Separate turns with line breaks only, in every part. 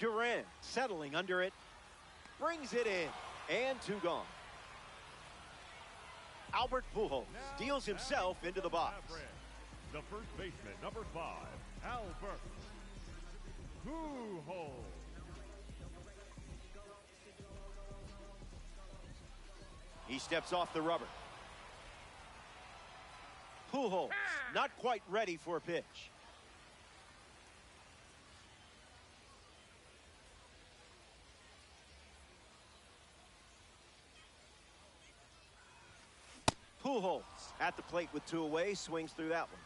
Duran settling under it. Brings it in. And two gone. Albert Pujols deals himself into the box.
The first baseman, number 5, Albert Pujols.
He steps off the rubber. Pujols not quite ready for a pitch. Pujols at the plate with two away, swings through that one.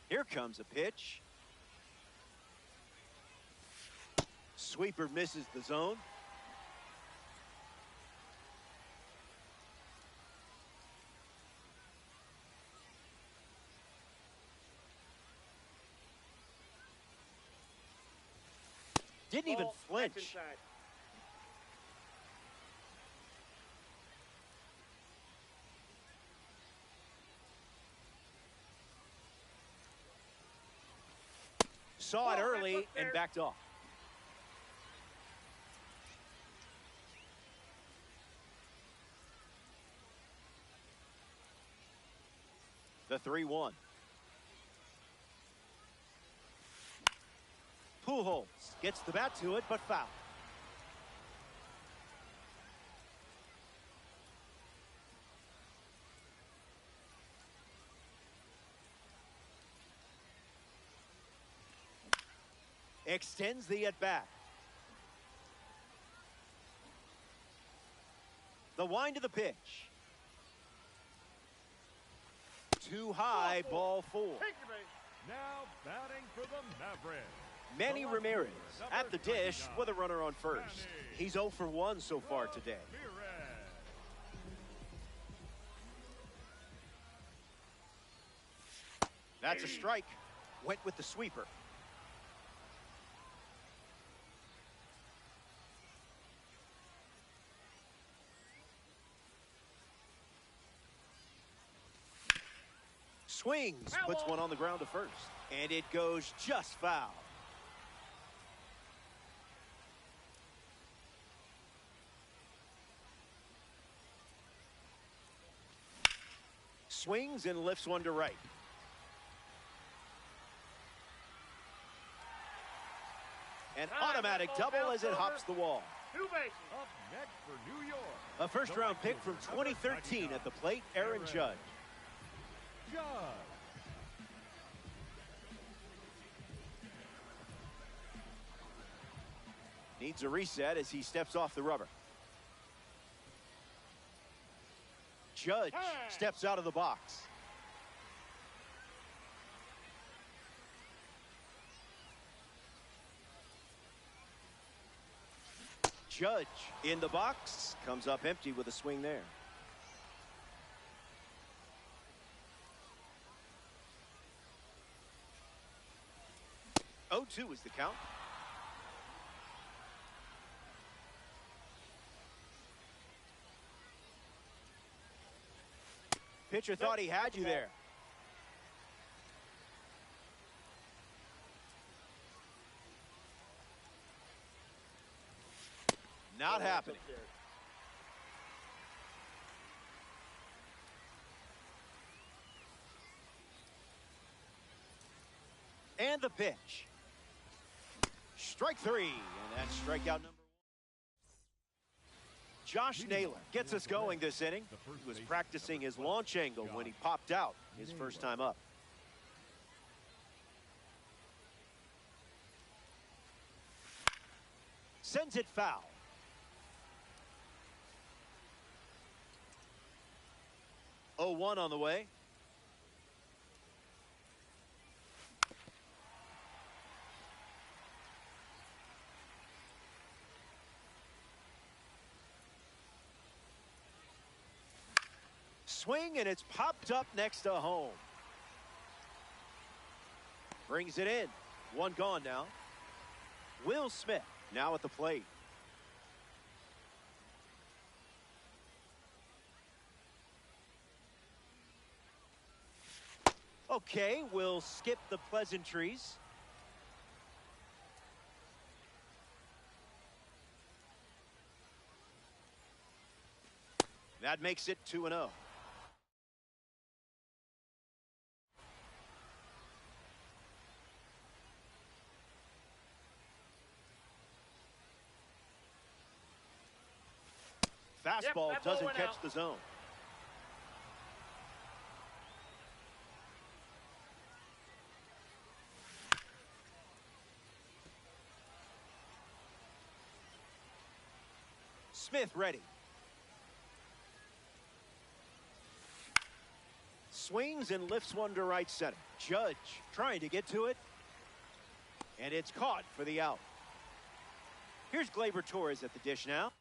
Here comes a pitch. Sweeper misses the zone. Didn't even flinch. Saw it early and backed off. The 3-1. Pujols gets the bat to it, but foul. Extends the at-bat. The wind of the pitch. Too high, ball 4.
Now batting for the Mavericks.
Manny Ramirez at the dish with a runner on first. He's 0 for 1 so far today. That's a strike. Went with the sweeper. Swings, puts one on the ground to first. And it goes just foul. Swings and lifts one to right. An automatic double as it hops the wall.
Up next for New York.
A first-round pick from 2013 at the plate, Aaron Judge. Needs a reset as he steps off the rubber. Judge steps out of the box. Judge in the box, comes up empty with a swing there. Oh, 2 is the count. Pitcher thought he had you there. Not happening. And the pitch. Strike 3, and that's strikeout number 1. Josh Naylor gets us going this inning. He was practicing his launch angle when he popped out his first time up. Sends it foul. Oh, 1 on the way. Swing, and it's popped up next to home. Brings it in. 1 gone now. Will Smith now at the plate. Okay, we'll skip the pleasantries. That makes it 2-0. Fastball doesn't catch the zone. Smith ready. Swings and lifts one to right center. Judge trying to get to it. And it's caught for the out. Here's Gleyber Torres at the dish now.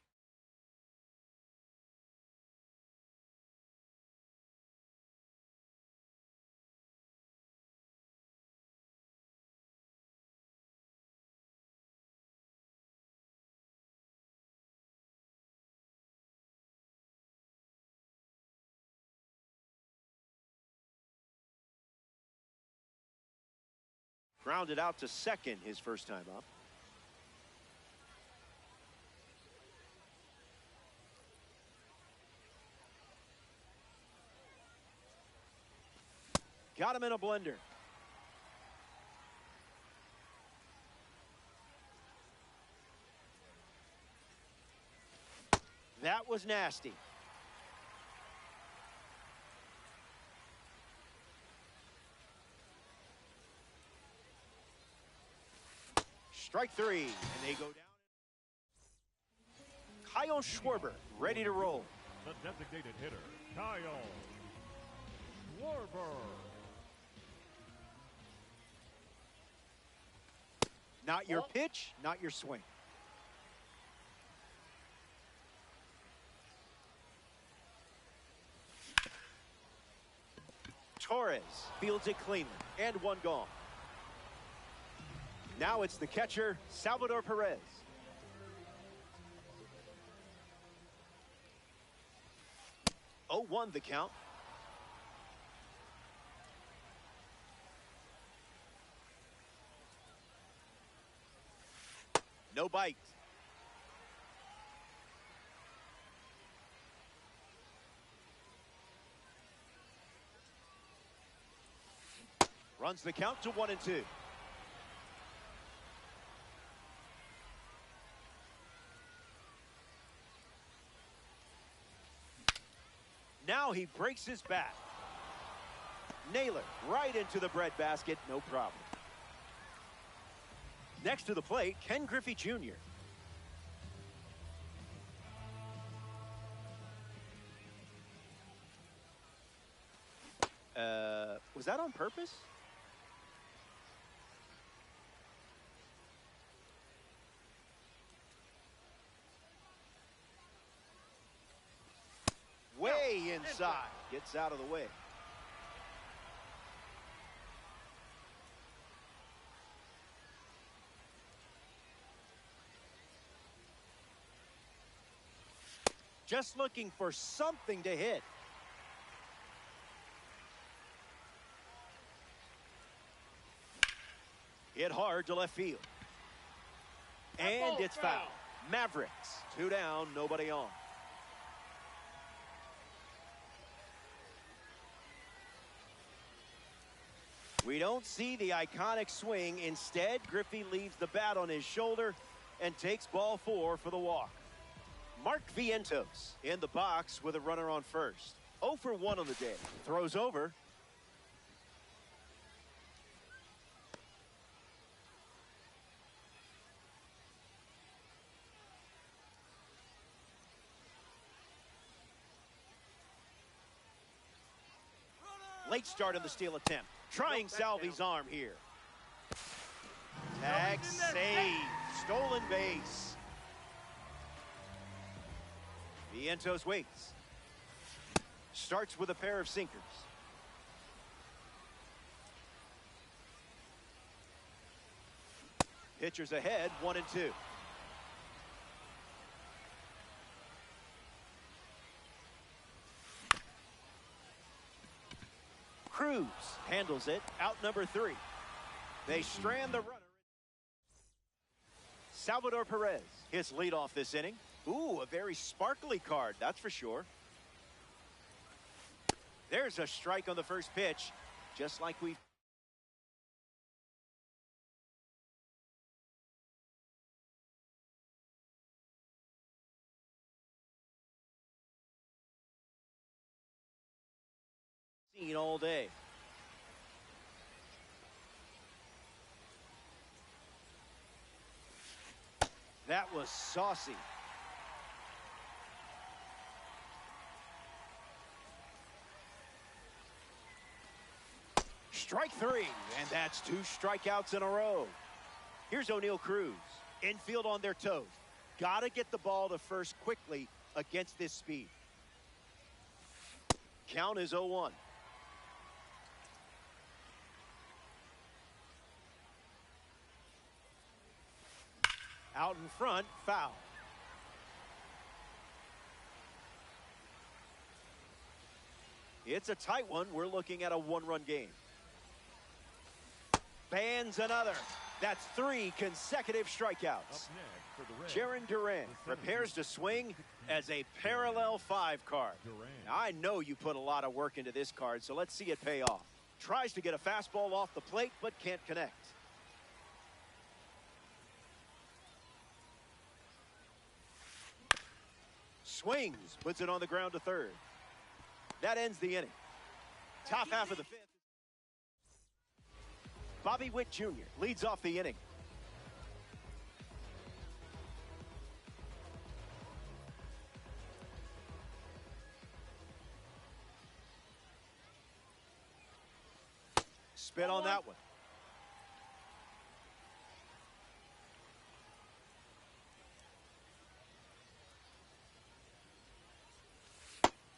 Grounded out to second his first time up. Got him in a blender. That was nasty. Strike three, and they go down. Kyle Schwarber ready to roll.
The designated hitter, Kyle Schwarber.
Not your pitch, not your swing. Torres fields it cleanly, and one gone. Now it's the catcher, Salvador Perez. Oh, 0-1 the count. No bite. Runs the count to 1-2. Now he breaks his bat. Naylor right into the breadbasket, no problem. Next to the plate, Ken Griffey Jr. Was that on purpose? Way inside. Gets out of the way. Just looking for something to hit. Hit hard to left field. And it's foul. Mavericks, 2 down, nobody on. We don't see the iconic swing. Instead, Griffey leaves the bat on his shoulder and takes ball 4 for the walk. Mark Vientos in the box with a runner on first. 0 for 1 on the day. Throws over. Late start of the steal attempt. Trying Salvi's arm here. Tag save. Stolen base. Vientos waits. Starts with a pair of sinkers. Pitchers ahead, 1-2. Cruz handles it, out number 3. They strand the runner. Salvador Perez, his leadoff this inning. Ooh, a very sparkly card, that's for sure. There's a strike on the first pitch, just like we've seen all day. That was saucy. Strike 3, and that's 2 strikeouts in a row. Here's O'Neal Cruz. Infield on their toes. Gotta get the ball to first quickly against this speed. Count is 0-1. Out in front, foul. It's a tight one. We're looking at a 1-run game. Bans another. That's 3 consecutive strikeouts. Jarren Duran prepares to swing as a parallel 5 card. Now, I know you put a lot of work into this card, so let's see it pay off. Tries to get a fastball off the plate, but can't connect. Swings, puts it on the ground to third. That ends the inning. Top half of the 5th. Bobby Witt Jr. leads off the inning. Spit on that one.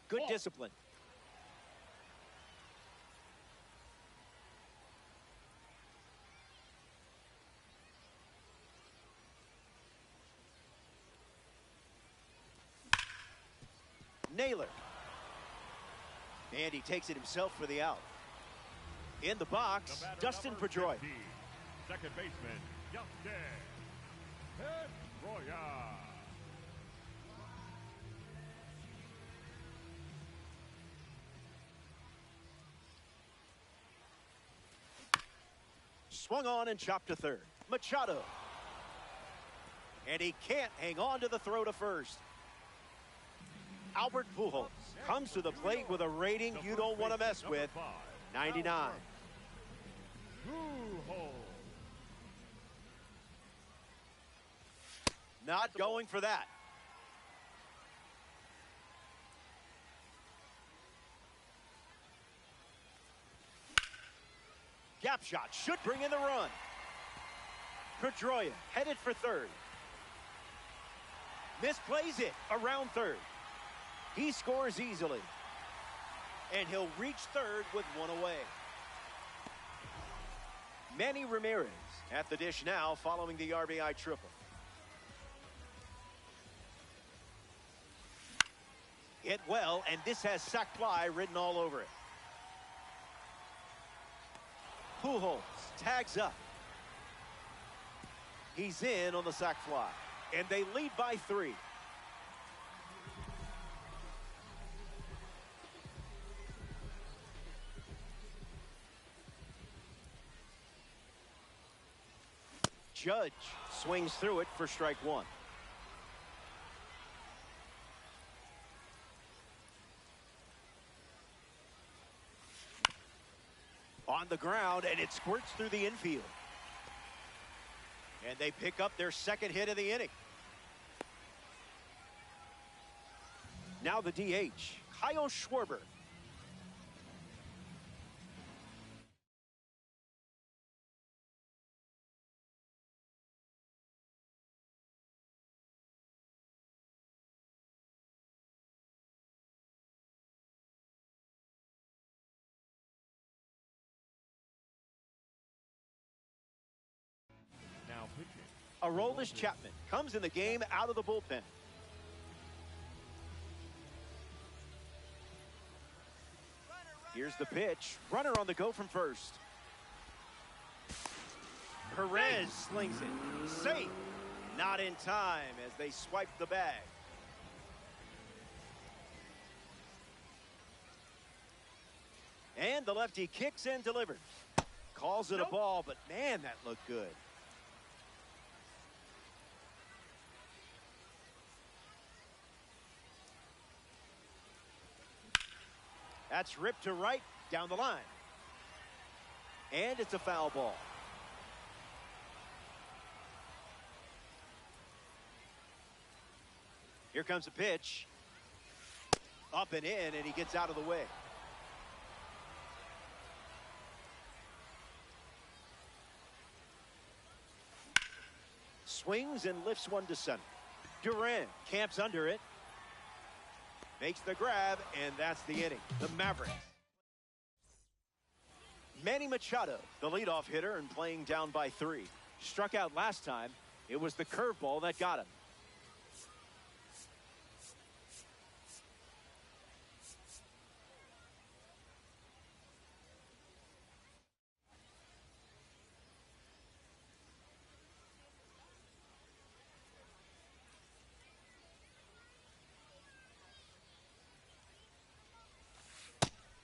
Good discipline. Naylor. And he takes it himself for the out. In the box, Dustin Pedroia.
Second baseman, Yossi Pedroia.
Swung on and chopped to third. Machado. And he can't hang on to the throw to first. Albert Pujols comes to the plate with a rating you don't want to mess with. 99. Not going for that. Gap shot should bring in the run. Pedroia headed for third. Misplays it around third. He scores easily. And he'll reach third with one away. Manny Ramirez at the dish now following the RBI triple. Hit well, and this has sac fly written all over it. Pujols tags up. He's in on the sac fly, and they lead by 3. Judge swings through it for strike 1. On the ground, and it squirts through the infield. And they pick up their second hit of the inning. Now the DH, Kyle Schwarber. Aroldis Chapman comes in the game out of the bullpen. Here's the pitch. Runner on the go from first. Perez slings it. Safe. Not in time as they swipe the bag. And the lefty kicks and delivers. Calls it a ball, but man, that looked good. That's ripped to right, down the line. And it's a foul ball. Here comes a pitch. Up and in, and he gets out of the way. Swings and lifts one to center. Duran camps under it. Makes the grab, and that's the inning. The Mavericks. Manny Machado, the leadoff hitter, and playing down by 3. Struck out last time. It was the curveball that got him.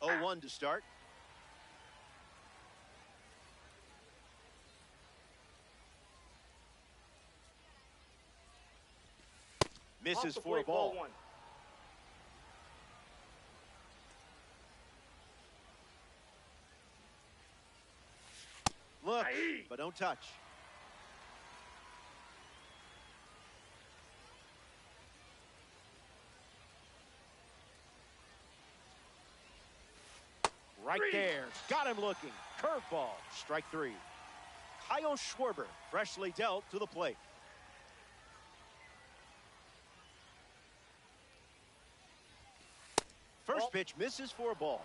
Oh, 1 to start. Misses for a ball. Look, but don't touch. Right there. Got him looking. Curveball. Strike 3. Kyle Schwarber, freshly dealt to the plate. First pitch misses for a ball.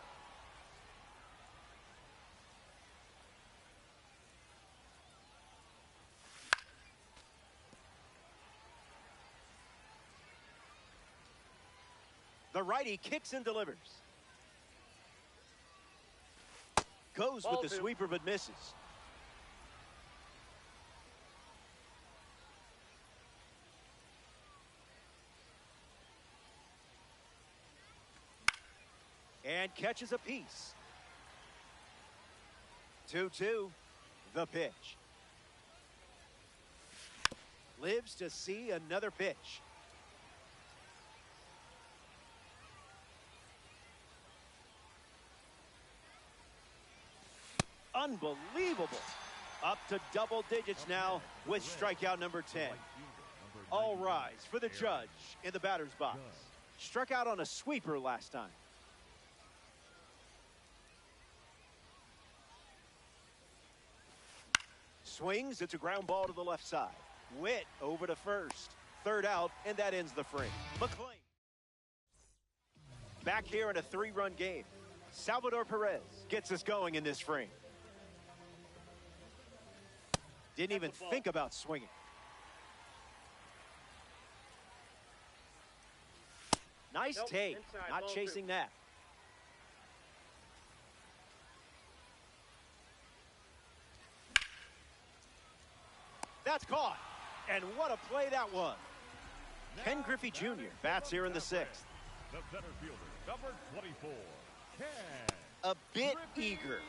The righty kicks and delivers. Goes with the sweeper but misses. And catches a piece. 2-2. The pitch. Lives to see another pitch. Unbelievable. Up to double digits now with strikeout number 10. All rise for the judge in the batter's box. Struck out on a sweeper last time. Swings. It's a ground ball to the left side. Witt over to first. Third out, and that ends the frame. McClain. Back here in a 3-run game. Salvador Perez gets us going in this frame. Didn't even think about swinging. Nice take. Not chasing that. That's caught. And what a play that was. Ken Griffey Jr. bats here in the 6th.
The center fielder, number 24, Ken.
A bit
Griffey
eager.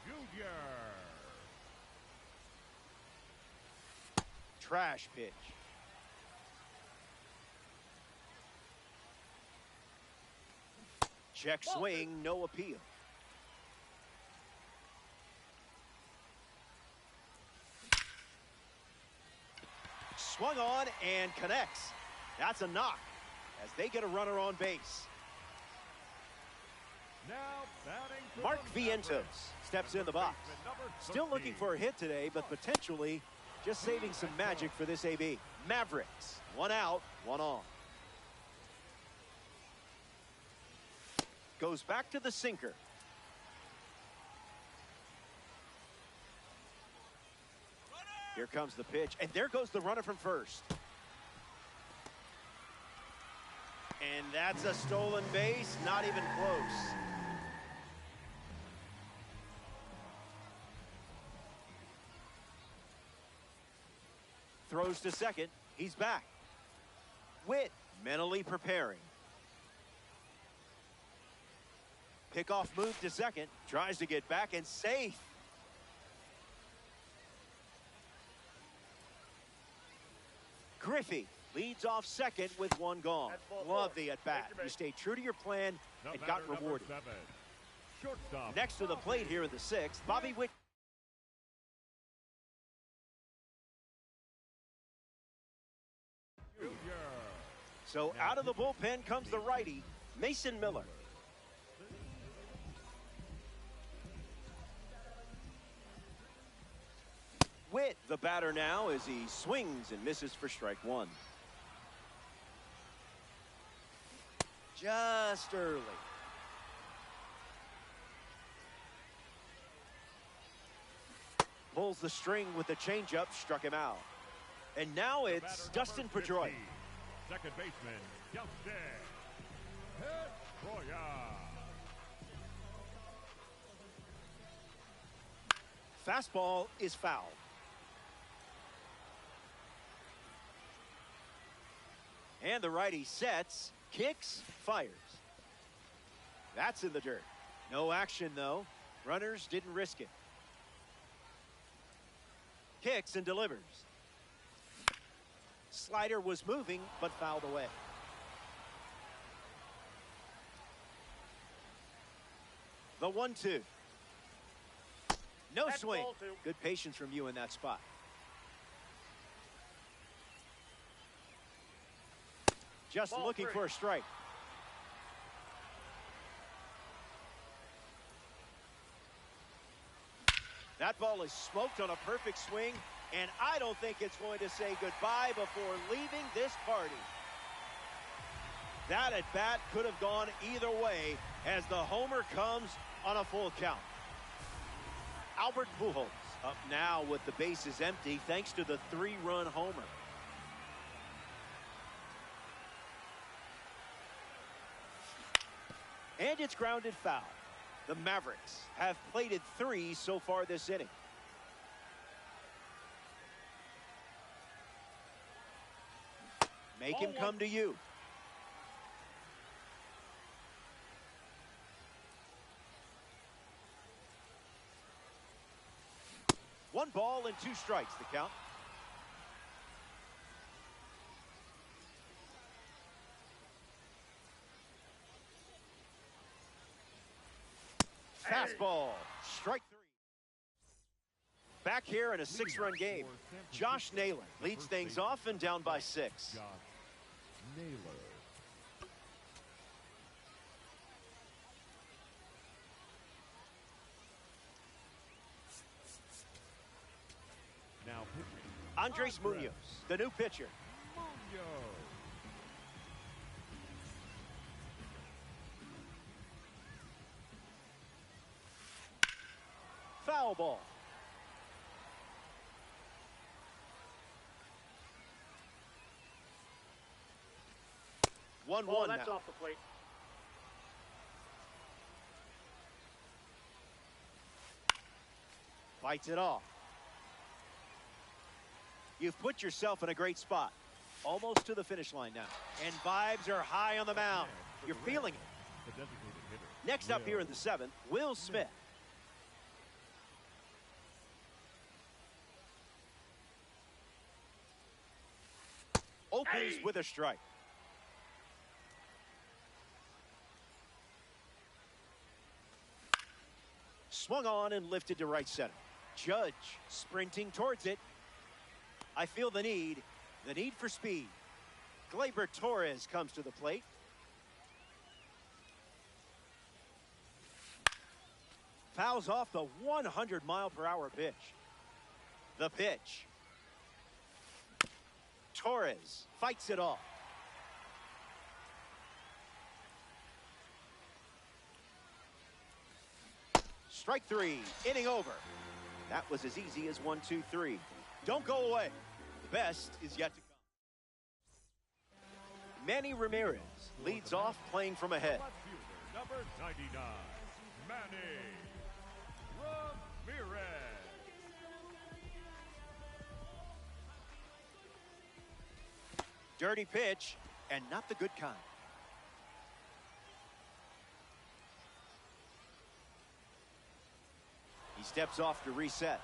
Jr.
Trash pitch. Check swing, no appeal. Swung on and connects. That's a knock as they get a runner on base.
Now batting for
Mark
the
Vientos
Mavericks.
steps in the box. Still looking for a hit today, but potentially just saving some magic for this AB. Mavericks, 1 out, 1 on. Goes back to the sinker. Here comes the pitch, and there goes the runner from first. And that's a stolen base, not even close. throws to second. He's back. Witt mentally preparing. Pickoff move to second. Tries to get back and safe. Griffey leads off second with one gone. Love the at-bat. You stayed true to your plan and got rewarded. Next to the plate here in the sixth, Bobby Witt. So out of the bullpen comes the righty, Mason Miller. Witt, the batter now, as he swings and misses for strike one. Just early. Pulls the string with the changeup, struck him out. And now it's Dustin Pedroia.
Second baseman, Dustin Pedroia.
Fastball is foul. And the righty sets, kicks, fires. That's in the dirt. No action, though. Runners didn't risk it. Kicks and delivers. Slider was moving, but fouled away. The 1-2. No swing. Good patience from you in that spot. Just looking for a strike. That ball is smoked on a perfect swing, and I don't think it's going to say goodbye before leaving this party. That at bat could have gone either way as the homer comes on a full count. Albert Pujols up now with the bases empty thanks to the 3-run homer. And it's grounded foul. The Mavericks have plated 3 so far this inning. Make him come to you. One ball and 2 strikes, the count. Fastball, strike 3. Back here in a 6-run game, Josh Naylor leads things off and down by 6.
Josh Naylor. Now pitching,
Andres Munoz, the new pitcher.
Munoz.
Foul ball. One
that's
now.
off the plate.
Fights it off. You've put yourself in a great spot. Almost to the finish line now. And vibes are high on the mound. You're feeling it.
The designated hitter.
Next up here in the 7th, Will Smith. Opens with a strike. Swung on and lifted to right center. Judge sprinting towards it. I feel the need for speed. Gleyber Torres comes to the plate. Fouls off the 100-mile-per-hour pitch. The pitch. Torres fights it off. Strike 3, inning over. That was as easy as 1, 2, 3. Don't go away. The best is yet to come. Manny Ramirez leads off playing from ahead.
Left fielder, number 99, Manny Ramirez.
Dirty pitch, and not the good kind. He steps off to reset.